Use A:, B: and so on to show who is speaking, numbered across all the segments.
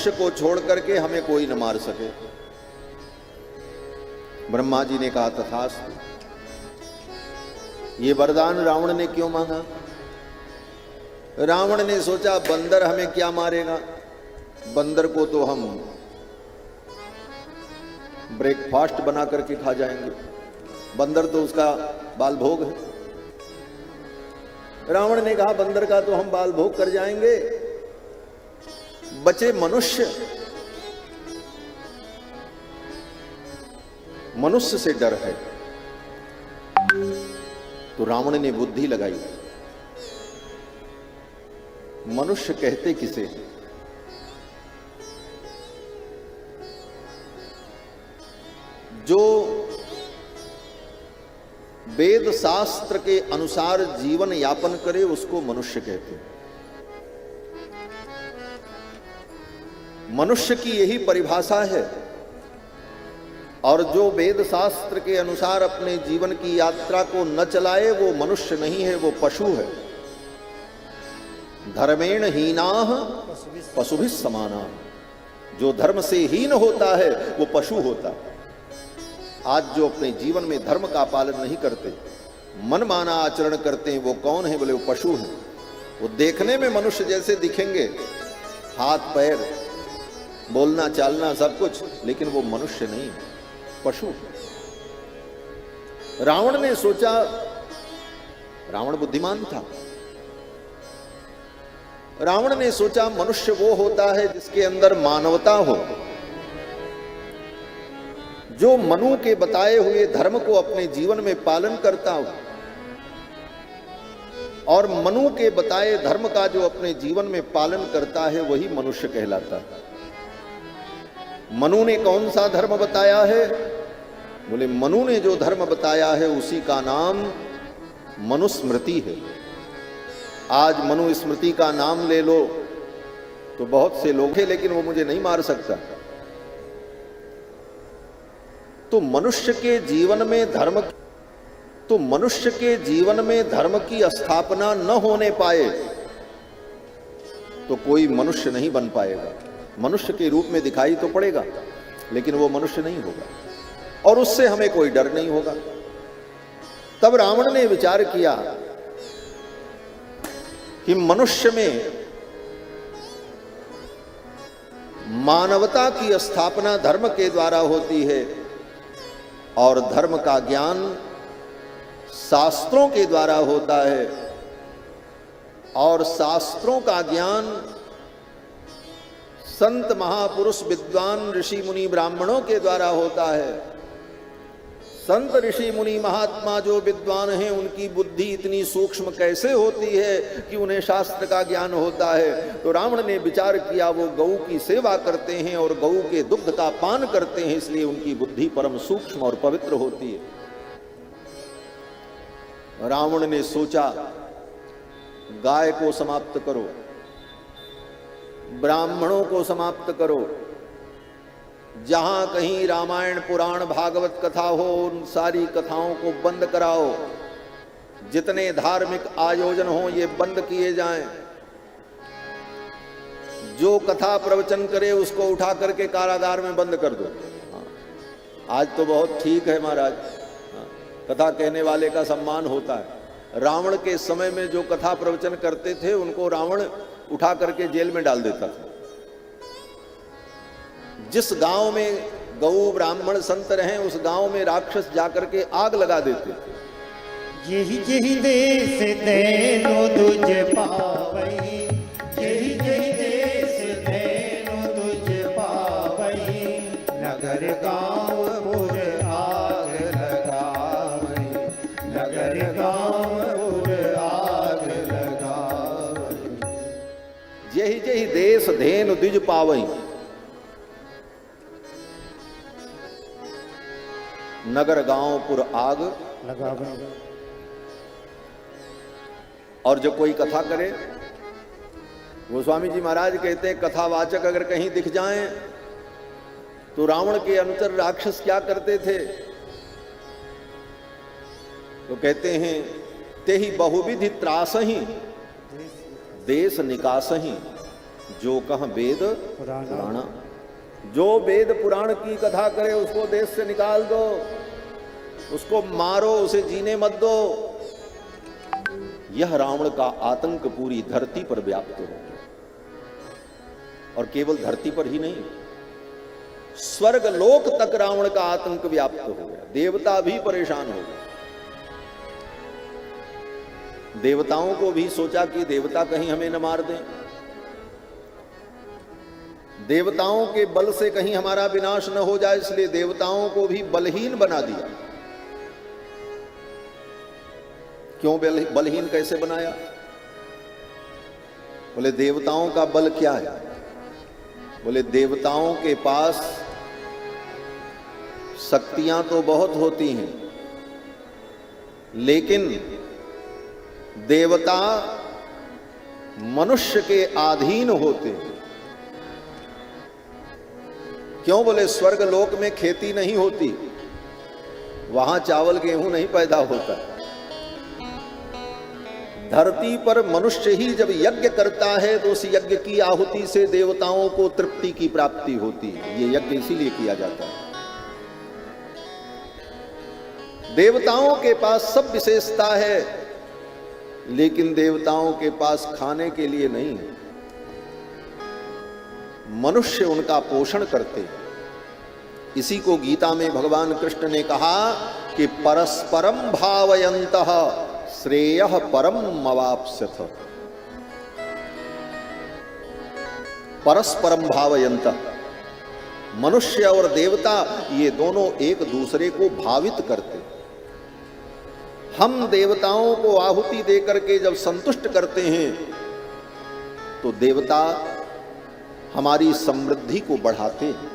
A: मनुष्य को छोड़ करके हमें कोई न मार सके। ब्रह्मा जी ने कहा तथास्तु। ये वरदान रावण ने क्यों मांगा? रावण ने सोचा बंदर हमें क्या मारेगा, बंदर को तो हम ब्रेकफास्ट बना करके खा जाएंगे, बंदर तो उसका बाल भोग है। रावण ने कहा बंदर का तो हम बाल भोग कर जाएंगे, बचे मनुष्य, मनुष्य से डर है। तो रावण ने बुद्धि लगाई, मनुष्य कहते किसे हैं? जो वेद शास्त्र के अनुसार जीवन यापन करे उसको मनुष्य कहते हैं। मनुष्य की यही परिभाषा है। और जो वेद शास्त्र के अनुसार अपने जीवन की यात्रा को न चलाए वो मनुष्य नहीं है, वो पशु है। धर्मेण हीनाः पशुभिः समानाः। जो धर्म से हीन होता है वो पशु होता है। आज जो अपने जीवन में धर्म का पालन नहीं करते, मनमाना आचरण करते हैं, वो कौन है? बोले वो पशु हैं। वो देखने में मनुष्य जैसे दिखेंगे, हाथ पैर, बोलना चालना सब कुछ, लेकिन वो मनुष्य नहीं है, पशु। रावण ने सोचा, रावण बुद्धिमान था, रावण ने सोचा मनुष्य वो होता है जिसके अंदर मानवता हो, जो मनु के बताए हुए धर्म को अपने जीवन में पालन करता हो। और मनु के बताए धर्म का जो अपने जीवन में पालन करता है वही मनुष्य कहलाता है। मनु ने कौन सा धर्म बताया है? बोले मनु ने जो धर्म बताया है उसी का नाम मनुस्मृति है। आज मनुस्मृति का नाम ले लो तो बहुत से लोग हैं, लेकिन वो मुझे नहीं मार सकता। तो मनुष्य के जीवन में धर्म, तो मनुष्य के जीवन में धर्म की स्थापना न होने पाए तो कोई मनुष्य नहीं बन पाएगा। मनुष्य के रूप में दिखाई तो पड़ेगा, लेकिन वो मनुष्य नहीं होगा और उससे हमें कोई डर नहीं होगा। तब रावण ने विचार किया कि मनुष्य में मानवता की स्थापना धर्म के द्वारा होती है और धर्म का ज्ञान शास्त्रों के द्वारा होता है और शास्त्रों का ज्ञान संत महापुरुष विद्वान ऋषि मुनि ब्राह्मणों के द्वारा होता है। संत ऋषि मुनि महात्मा जो विद्वान हैं उनकी बुद्धि इतनी सूक्ष्म कैसे होती है कि उन्हें शास्त्र का ज्ञान होता है। तो रावण ने विचार किया वो गऊ की सेवा करते हैं और गऊ के दुग्ध का पान करते हैं, इसलिए उनकी बुद्धि परम सूक्ष्म और पवित्र होती है। रावण ने सोचा गाय को समाप्त करो, ब्राह्मणों को समाप्त करो, जहां कहीं रामायण पुराण भागवत कथा हो उन सारी कथाओं को बंद कराओ, जितने धार्मिक आयोजन हो ये बंद किए जाएं, जो कथा प्रवचन करे उसको उठा करके कारागार में बंद कर दो। आज तो बहुत ठीक है महाराज, कथा कहने वाले का सम्मान होता है। रावण के समय में जो कथा प्रवचन करते थे उनको रावण उठा करके जेल में डाल देता था। जिस गांव में गौ ब्राह्मण संत रहे उस गांव में राक्षस जाकर के आग लगा देते थे।
B: यही यही देश देनो तुझ पावई, यही यही देश देनो तुझ पावई, नगर गांव पुर आग लगावई, नगर गांव पुर आग लगावई।
A: यही यही देश धेनु द्विज पावई, नगर गांव पुर आग लगावई। और जो कोई कथा करे, गोस्वामी जी महाराज कहते हैं कथावाचक अगर कहीं दिख जाएं तो रावण के अनुचर राक्षस क्या करते थे? तो कहते हैं ते ही बहुविधि त्रासहि देश निकासहि जो कह वेद
B: पुराना।
A: पुराणा, जो वेद पुराण की कथा करे उसको देश से निकाल दो, उसको मारो, उसे जीने मत दो। यह रावण का आतंक पूरी धरती पर व्याप्त हो गया, और केवल धरती पर ही नहीं, स्वर्ग लोक तक रावण का आतंक व्याप्त हो गया। देवता भी परेशान हो गए। देवताओं को भी सोचा कि देवता कहीं हमें न मार दें, देवताओं के बल से कहीं हमारा विनाश न हो जाए, इसलिए देवताओं को भी बलहीन बना दिया। क्यों बलहीन कैसे बनाया? बोले देवताओं का बल क्या है? बोले देवताओं के पास शक्तियां तो बहुत होती हैं, लेकिन देवता मनुष्य के अधीन होते हैं। क्यों? बोले स्वर्ग लोक में खेती नहीं होती, वहां चावल गेहूं नहीं पैदा होता। धरती पर मनुष्य ही जब यज्ञ करता है तो उस यज्ञ की आहुति से देवताओं को तृप्ति की प्राप्ति होती है। ये यज्ञ इसीलिए किया जाता है। देवताओं के पास सब विशेषता है, लेकिन देवताओं के पास खाने के लिए नहीं है। मनुष्य उनका पोषण करते हैं। इसी को गीता में भगवान कृष्ण ने कहा कि परस्परम भावयन्तः श्रेयः परम अवाप्स्यथ। परस्परम भावयन्तः, मनुष्य और देवता ये दोनों एक दूसरे को भावित करते। हम देवताओं को आहुति देकर के जब संतुष्ट करते हैं तो देवता हमारी समृद्धि को बढ़ाते हैं,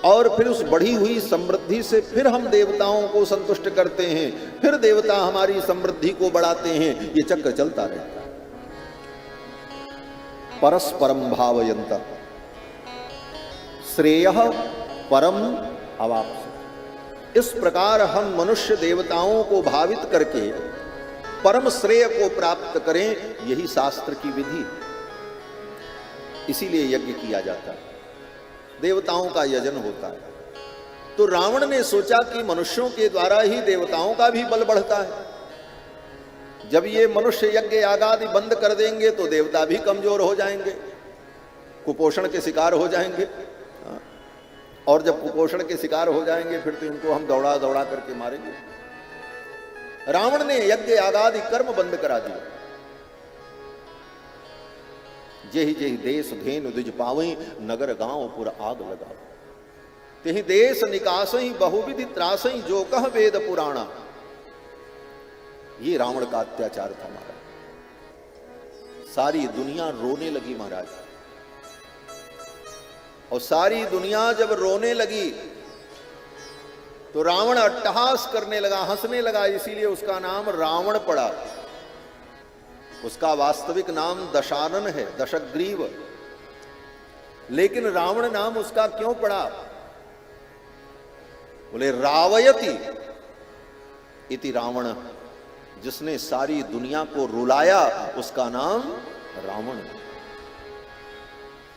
A: और फिर उस बढ़ी हुई समृद्धि से फिर हम देवताओं को संतुष्ट करते हैं, फिर देवता हमारी समृद्धि को बढ़ाते हैं। ये चक्र चलता रहता है। परस्परम भावयन्तः श्रेयः परम अवाप्स्यथ। इस प्रकार हम मनुष्य देवताओं को भावित करके परम श्रेय को प्राप्त करें, यही शास्त्र की विधि है। इसीलिए यज्ञ किया जाता है, देवताओं का यजन होता है। तो रावण ने सोचा कि मनुष्यों के द्वारा ही देवताओं का भी बल बढ़ता है। जब ये मनुष्य यज्ञ याग आदि बंद कर देंगे तो देवता भी कमजोर हो जाएंगे, कुपोषण के शिकार हो जाएंगे। और जब कुपोषण के शिकार हो जाएंगे फिर तो इनको हम दौड़ा दौड़ा करके मारेंगे। रावण ने यज्ञ याग आदि कर्म बंद करा दिया। जेहि जेहि देश धेनु द्विज पावई, नगर गांव पुर आग लगाओ। तेहि देश निकासई बहुविधि त्रासई, जो कह वेद पुराणा। ये रावण का अत्याचार था महाराज। सारी दुनिया रोने लगी महाराज, और सारी दुनिया जब रोने लगी तो रावण अट्टहास करने लगा, हंसने लगा। इसीलिए उसका नाम रावण पड़ा। उसका वास्तविक नाम दशानन है, दशग्रीव। लेकिन रावण नाम उसका क्यों पड़ा? बोले रावयति इति रावण, जिसने सारी दुनिया को रुलाया उसका नाम रावण।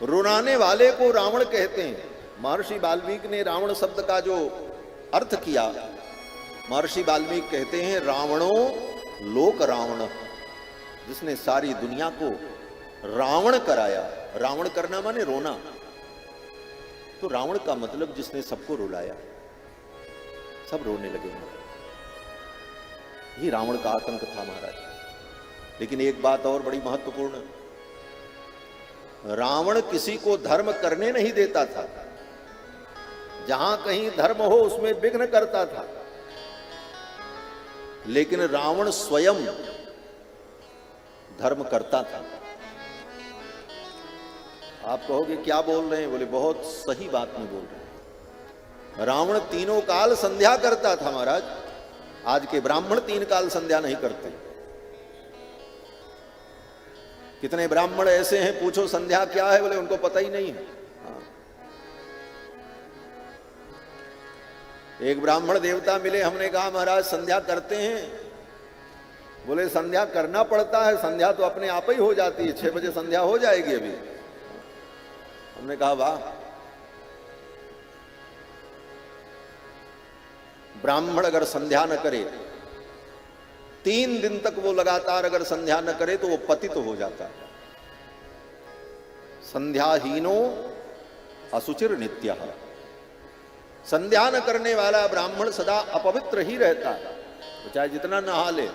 A: रुलाने वाले को रावण कहते हैं। महर्षि वाल्मीकि ने रावण शब्द का जो अर्थ किया, महर्षि वाल्मीकि कहते हैं रावणो लोक रावण, जिसने सारी दुनिया को रावण कराया। रावण करना माने रोना। तो रावण का मतलब जिसने सबको रुलाया, सब रोने लगे। ये रावण का आतंक था महाराज। लेकिन एक बात और बड़ी महत्वपूर्ण, रावण किसी को धर्म करने नहीं देता था। जहां कहीं धर्म हो उसमें विघ्न करता था। लेकिन रावण स्वयं धर्म करता था। आप कहोगे क्या बोल रहे हैं? बोले बहुत सही बात में बोल रहे हैं। रावण तीनों काल संध्या करता था महाराज। आज के ब्राह्मण 3 काल संध्या नहीं करते। कितने ब्राह्मण ऐसे हैं, पूछो संध्या क्या है, बोले उनको पता ही नहीं है। एक ब्राह्मण देवता मिले, हमने कहा महाराज संध्या करते हैं? बोले संध्या करना पड़ता है, संध्या तो अपने आप ही हो जाती है, 6 बजे संध्या हो जाएगी अभी। हमने कहा वाह, ब्राह्मण अगर संध्या न करे, 3 दिन तक वो लगातार अगर संध्या न करे तो वो पतित हो जाता है। संध्याहीनो असुचिर नित्य, संध्या न करने वाला ब्राह्मण सदा अपवित्र ही रहता है, तो चाहे जितना नहा ले।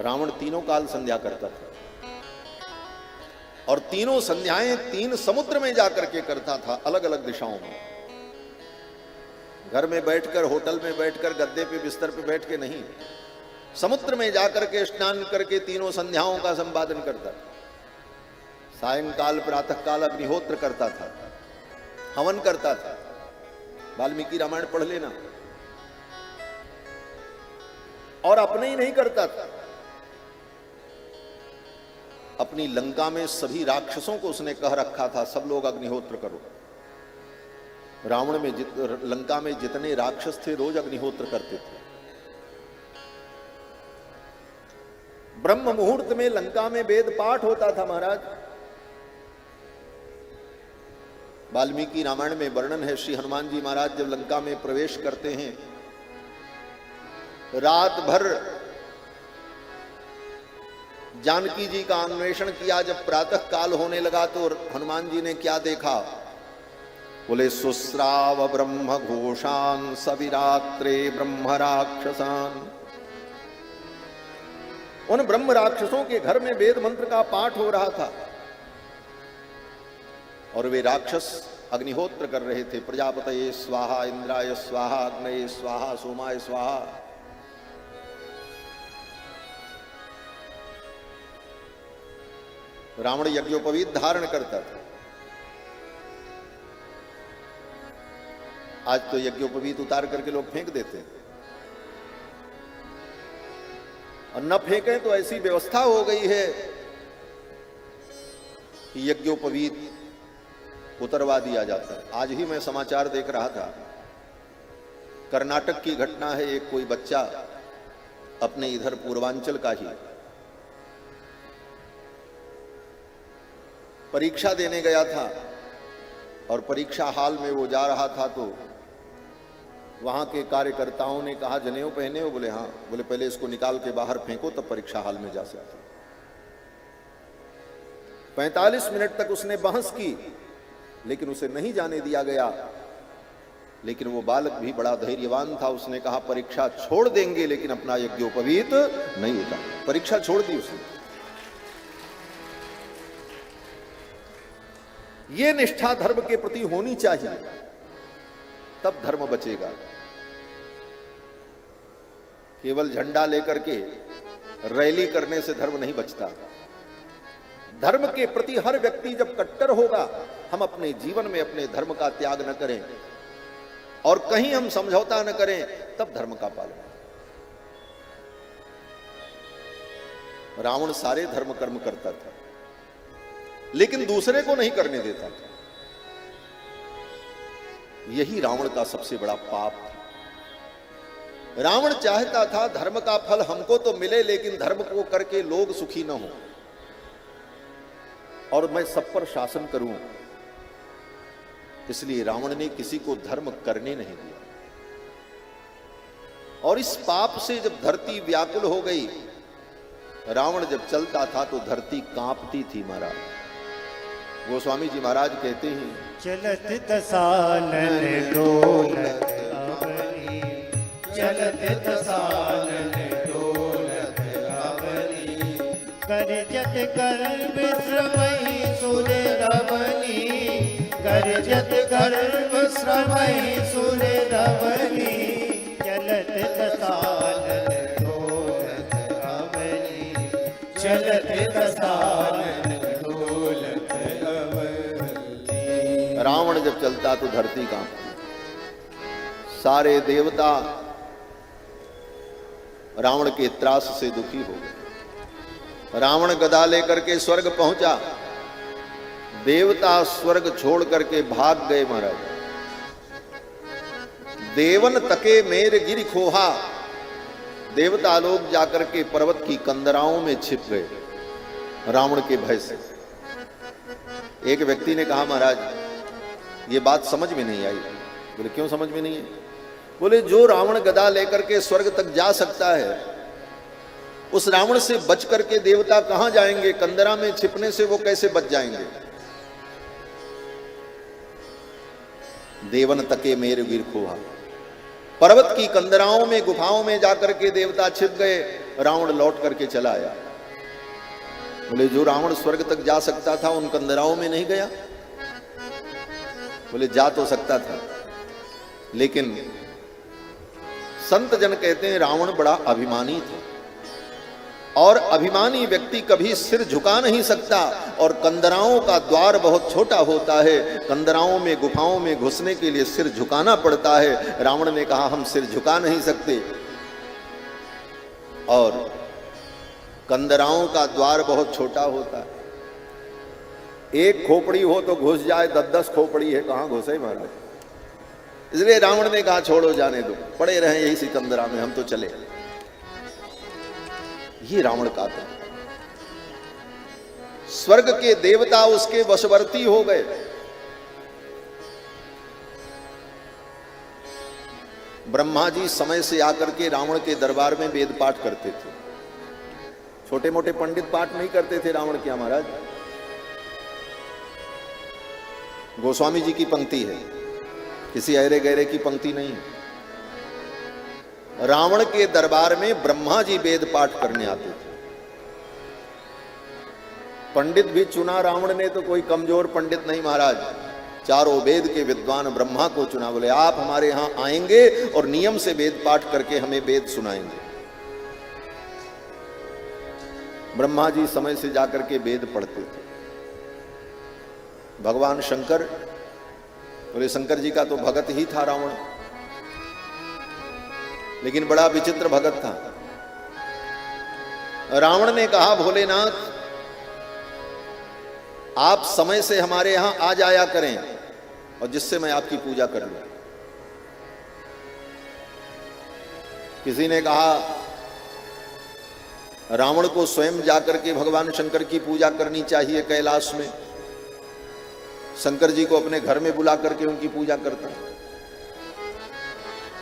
A: रावण तीनों काल संध्या करता था और तीनों संध्याएं 3 समुद्र में जाकर के करता था, अलग अलग दिशाओं में। घर में बैठकर, होटल में बैठकर, गद्दे पे बिस्तर पे बैठ के नहीं, समुद्र में जाकर के स्नान करके तीनों संध्याओं का संपादन करता था। सायंकाल प्रातः काल अग्निहोत्र करता था, हवन करता था। वाल्मीकि रामायण पढ़ लेना। और अपने ही नहीं करता था, अपनी लंका में सभी राक्षसों को उसने कह रखा था, सब लोग अग्निहोत्र करो। रावण में लंका में जितने राक्षस थे रोज अग्निहोत्र करते थे। ब्रह्म मुहूर्त में लंका में वेद पाठ होता था महाराज। वाल्मीकि रामायण में वर्णन है, श्री हनुमान जी महाराज जब लंका में प्रवेश करते हैं, रात भर जानकी जी का अन्वेषण किया। जब प्रातः काल होने लगा तो हनुमान जी ने क्या देखा? बोले सुस्राव ब्रह्म घोषान सविरात्रे ब्रह्म राक्षसान। उन ब्रह्म राक्षसों के घर में वेद मंत्र का पाठ हो रहा था और वे राक्षस अग्निहोत्र कर रहे थे। प्रजापतये स्वाहा, इंद्राय स्वाहा, अग्नये स्वाहा, सोमाय स्वाहा। रावण यज्ञोपवीत धारण करता था। आज तो यज्ञोपवीत उतार करके लोग फेंक देते हैं, और न फेंकें तो ऐसी व्यवस्था हो गई है कि यज्ञोपवीत उतरवा दिया जाता है। आज ही मैं समाचार देख रहा था, कर्नाटक की घटना है। एक कोई बच्चा अपने इधर पूर्वांचल का ही परीक्षा देने गया था और परीक्षा हाल में वो जा रहा था तो वहां के कार्यकर्ताओं ने कहा जनेऊ पहने हो? बोले हाँ। बोले पहले इसको निकाल के बाहर फेंको तब परीक्षा हाल में जा सकते। 45 मिनट तक उसने बहस की लेकिन उसे नहीं जाने दिया गया। लेकिन वो बालक भी बड़ा धैर्यवान था, उसने कहा परीक्षा छोड़ देंगे लेकिन अपना यज्ञोपवीत नहीं होता। परीक्षा छोड़ दी उसने। ये निष्ठा धर्म के प्रति होनी चाहिए, तब धर्म बचेगा। केवल झंडा लेकर के रैली करने से धर्म नहीं बचता। धर्म के प्रति हर व्यक्ति जब कट्टर होगा, हम अपने जीवन में अपने धर्म का त्याग न करें और कहीं हम समझौता न करें, तब धर्म का पालन। रावण सारे धर्म कर्म करता था लेकिन दूसरे को नहीं करने देता था। यही रावण का सबसे बड़ा पाप था। रावण चाहता था धर्म का फल हमको तो मिले लेकिन धर्म को करके लोग सुखी न हो और मैं सब पर शासन करूं। इसलिए रावण ने किसी को धर्म करने नहीं दिया। और इस पाप से जब धरती व्याकुल हो गई, रावण जब चलता था तो धरती कांपती थी महाराज। गोस्वामी जी महाराज कहते हैं,
B: चलत दसानन डोलत अवनी, चलत दसानन डोलत अवनी, करजत गर्भ श्रमहि सुर रवनी, करजत गर्भ श्रमहि सुर रवनी, चलत दसानन डोलत अवनी, चलत दसानन डोलत अवनी।
A: रावण जब चलता तो धरती कांपती। सारे देवता रावण के त्रास से दुखी हो गए। रावण गदा लेकर के स्वर्ग पहुंचा। देवता स्वर्ग छोड़ करके भाग गए महाराज। देवन तके मेर गिर खोहा, देवता लोग जाकर के पर्वत की कंदराओं में छिप गए। रावण के भय से। एक व्यक्ति ने कहा, महाराज ये बात समझ में नहीं आई। बोले क्यों समझ में नहीं है? बोले जो रावण गदा लेकर के स्वर्ग तक जा सकता है, उस रावण से बच करके देवता कहां जाएंगे? कंदरा में छिपने से वो कैसे बच जाएंगे? देवन तके मेरे गिर खोहा, पर्वत की कंदराओं में गुफाओं में जाकर के देवता छिप गए, रावण लौट करके चला आया। बोले जो रावण स्वर्ग तक जा सकता था उन कंदराओं में नहीं गया? बोले जा तो सकता था, लेकिन संत जन कहते हैं रावण बड़ा अभिमानी था, और अभिमानी व्यक्ति कभी सिर झुका नहीं सकता, और कंदराओं का द्वार बहुत छोटा होता है, कंदराओं में गुफाओं में घुसने के लिए सिर झुकाना पड़ता है। रावण ने कहा हम सिर झुका नहीं सकते, और कंदराओं का द्वार बहुत छोटा होता है, एक खोपड़ी हो तो घुस जाए, 10-10 खोपड़ी है, कहां घुसे महाराज? इसलिए रावण ने कहा छोड़ो जाने दो, पड़े रहे यही सिकंदरा में, हम तो चले। ये रावण का था। स्वर्ग के देवता उसके वशवर्ती हो गए। ब्रह्मा जी समय से आकर के रावण के दरबार में वेद पाठ करते थे। छोटे मोटे पंडित पाठ नहीं करते थे रावण क्या महाराज? गोस्वामी जी की पंक्ति है, किसी अरे गहरे की पंक्ति नहीं। रावण के दरबार में ब्रह्मा जी वेद पाठ करने आते थे। पंडित भी चुना रावण ने तो कोई कमजोर पंडित नहीं महाराज, चारों वेद के विद्वान ब्रह्मा को चुना। बोले आप हमारे यहां आएंगे और नियम से वेद पाठ करके हमें वेद सुनाएंगे। ब्रह्मा जी समय से जाकर के वेद पढ़ते थे। भगवान शंकर, बोले शंकर जी का तो भगत ही था रावण, लेकिन बड़ा विचित्र भगत था। रावण ने कहा भोलेनाथ आप समय से हमारे यहां आ जाया करें, और जिससे मैं आपकी पूजा कर लूं। किसी ने कहा रावण को स्वयं जाकर के भगवान शंकर की पूजा करनी चाहिए कैलाश में, शंकर जी को अपने घर में बुला करके उनकी पूजा करता।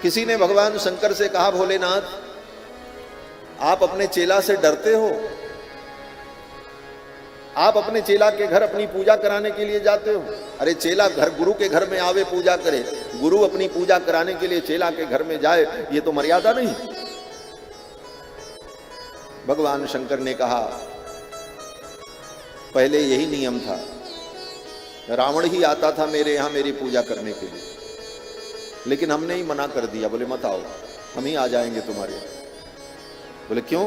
A: किसी ने भगवान शंकर से कहा भोलेनाथ आप अपने चेला से डरते हो, आप अपने चेला के घर अपनी पूजा कराने के लिए जाते हो। अरे चेला घर गुरु के घर में आवे पूजा करे, गुरु अपनी पूजा कराने के लिए चेला के घर में जाए, ये तो मर्यादा नहीं। भगवान शंकर ने कहा पहले यही नियम था, रावण ही आता था मेरे यहां मेरी पूजा करने के लिए, लेकिन हमने ही मना कर दिया। बोले मत आओ, हम ही आ जाएंगे तुम्हारे यहां। बोले क्यों?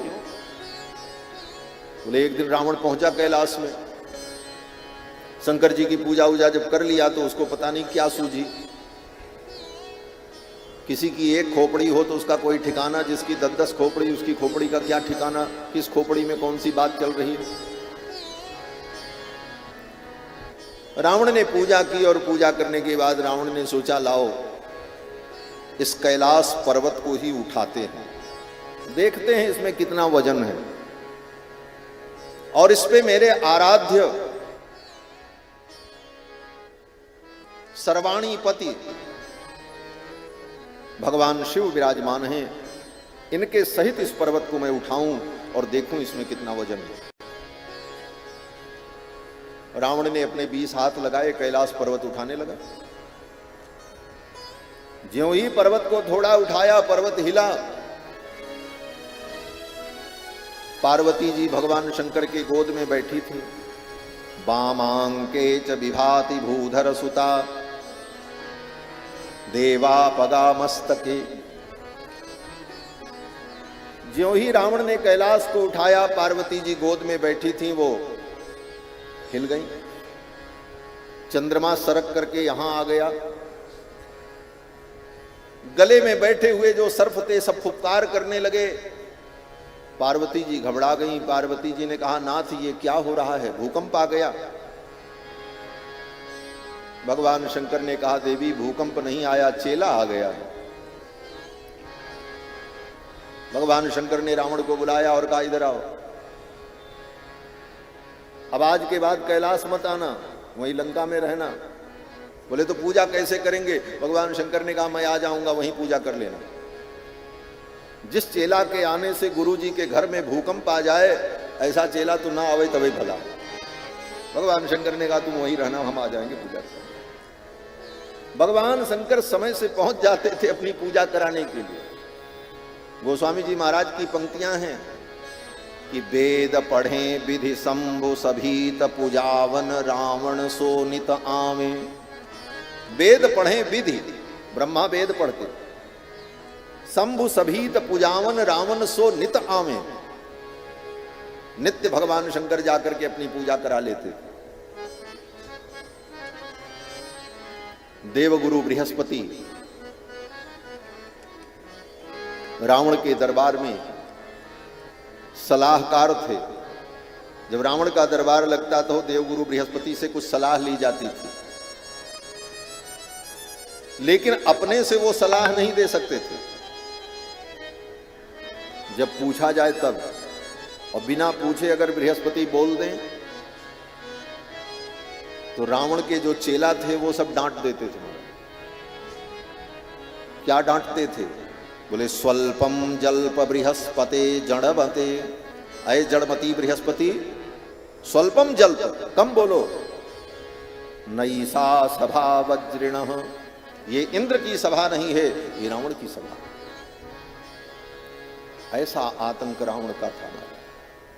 A: बोले एक दिन रावण पहुंचा कैलाश में, शंकर जी की पूजा वूजा जब कर लिया तो उसको पता नहीं क्या सूझी, किसी की एक खोपड़ी हो तो उसका कोई ठिकाना, जिसकी 10-10 खोपड़ी उसकी खोपड़ी का क्या ठिकाना, किस खोपड़ी में कौन सी बात चल रही है। रावण ने पूजा की, और पूजा करने के बाद रावण ने सोचा लाओ इस कैलाश पर्वत को ही उठाते हैं, देखते हैं इसमें कितना वजन है, और इस पे मेरे आराध्य सर्वाणीपति भगवान शिव विराजमान हैं, इनके सहित इस पर्वत को मैं उठाऊं और देखूं इसमें कितना वजन है। रावण ने अपने 20 हाथ लगाए, कैलाश पर्वत उठाने लगा। ज्यों ही पर्वत को थोड़ा उठाया, पर्वत हिला। पार्वती जी भगवान शंकर के गोद में बैठी थी। वामांके च विभाति भूधर सुता देवा पगा मस्तके। ज्यों ही रावण ने कैलाश को उठाया, पार्वती जी गोद में बैठी थी, वो हिल गई। चंद्रमा सरक करके यहां आ गया। गले में बैठे हुए जो सर्प थे सब फुफकार करने लगे। पार्वती जी घबरा गई। पार्वती जी ने कहा नाथ ये क्या हो रहा है, भूकंप आ गया। भगवान शंकर ने कहा देवी भूकंप नहीं आया, चेला आ गया। भगवान शंकर ने रावण को बुलाया और कहा इधर आओ। अब आज के बाद कैलाश मत आना, वहीं लंका में रहना। बोले तो पूजा कैसे करेंगे? भगवान शंकर ने कहा मैं आ जाऊंगा, वहीं पूजा कर लेना। जिस चेला के आने से गुरु जी के घर में भूकंप आ जाए, ऐसा चेला तो ना आवे तभी भला। भगवान शंकर ने कहा तुम वहीं रहना, हम आ जाएंगे पूजा करने। भगवान शंकर समय से पहुंच जाते थे अपनी पूजा कराने के लिए। गोस्वामी जी महाराज की पंक्तियां हैं कि वेद पढ़ें विधि शंभु सभीत पूजावन रावण सो नित आवे। वेद पढ़ें विधि, ब्रह्मा वेद पढ़ते, शंभु सभीत पूजावन रावण सो नित आवे। नित्य भगवान शंकर जाकर के अपनी पूजा करा लेते थे। देवगुरु बृहस्पति रावण के दरबार में सलाहकार थे। जब रावण का दरबार लगता तो देवगुरु बृहस्पति से कुछ सलाह ली जाती थी, लेकिन अपने से वो सलाह नहीं दे सकते थे। जब पूछा जाए तब, और बिना पूछे अगर बृहस्पति बोल दें तो रावण के जो चेला थे वो सब डांट देते थे। क्या डांटते थे? बोले स्वल्पम जल्प बृहस्पते जड़मते। अय जड़मती बृहस्पति, स्वल्पम जल्प, कम बोलो। नईसा सभा वज्रिण, ये इंद्र की सभा नहीं है, ये रावण की सभा। ऐसा आतंक रावण का था।